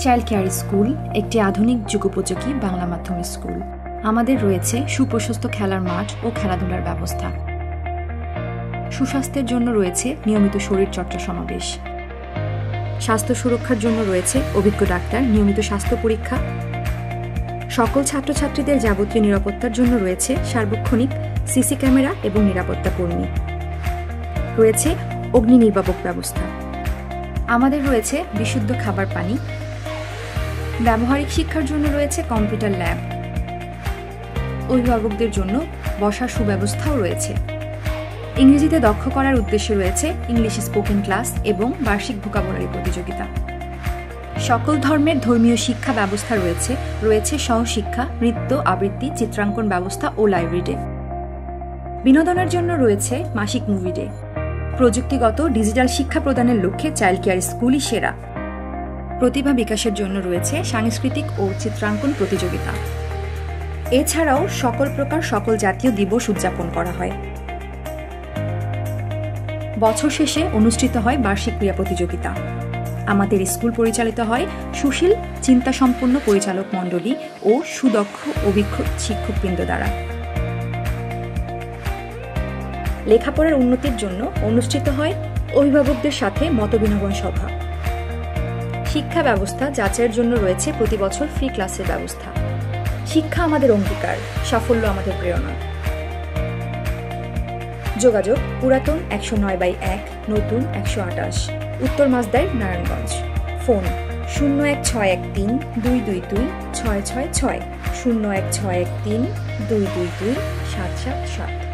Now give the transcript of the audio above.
Child care school একটি আধুনিক যুগোপযোগী বাংলা মাধ্যম স্কুল। আমাদের রয়েছে সুপ্রশস্ত খেলার মাঠ ও খেলাধুলার ব্যবস্থা। সুস্বাস্থ্যের জন্য রয়েছে নিয়মিত শরীরচর্চা সমাবেশ। স্বাস্থ্য সুরক্ষার জন্য রয়েছে অভিজ্ঞ ডাক্তার, নিয়মিত স্বাস্থ্য পরীক্ষা। সকল ছাত্রছাত্রীদের যাবতীয় নিরাপত্তার জন্য রয়েছে সার্বক্ষণিক সিসি ক্যামেরা এবং নিরাপত্তা কর্মী। রয়েছে অগ্নি নির্বাপক ব্যবস্থা। আমাদের রয়েছে বিশুদ্ধ খাবার পানি। ব্যবহারিক শিক্ষার জন্য রয়েছে কম্পিউটার ল্যাব। অভিভাবকদের জন্য বসার সুব্যবস্থাও রয়েছে। ইংরেজিতে দক্ষ করার উদ্দেশ্যে রয়েছে ইংলিশ স্পোকেন ক্লাস এবং বার্ষিক ভোকাবুলারি প্রতিযোগিতা। সকল ধর্মের ধর্মীয় শিক্ষা ব্যবস্থা রয়েছে সহশিক্ষা, নৃত্য, আবৃত্তি, চিত্রাঙ্কন ব্যবস্থা ও লাইব্রেরি ডে। বিনোদনের জন্য রয়েছে মাসিক মুভি ডে। প্রযুক্তিগত ডিজিটাল শিক্ষা প্রদানের লক্ষ্যে চাইল্ড কেয়ার স্কুলই সেরা। প্রতিভা বিকাশের জন্য রয়েছে সাংস্কৃতিক ও চিত্রাঙ্কন প্রতিযোগিতা। এছাড়াও সকল জাতীয় দিবস উদযাপন করা হয়। বছর শেষে অনুষ্ঠিত হয় বার্ষিক ক্রীড়া প্রতিযোগিতা। আমাদের স্কুল পরিচালিত হয় সুশীল, চিন্তাসম্পন্ন পরিচালক মণ্ডলী ও সুদক্ষ অভিজ্ঞ শিক্ষকবৃন্দ দ্বারা। লেখাপড়ার উন্নতির জন্য অনুষ্ঠিত হয় অভিভাবকদের সাথে মতবিনিময় সভা। শিক্ষা ব্যবস্থা যাচাইয়ের জন্য রয়েছে প্রতি বছর ফ্রি ক্লাসের ব্যবস্থা। শিক্ষা আমাদের অঙ্গীকার, সাফল্য আমাদের প্রেরণা। যোগাযোগ: পুরাতন 109/1, নতুন 128, উত্তর মাসদায়, নারায়ণগঞ্জ। ফোন 01613 222 666, 01613 222 777।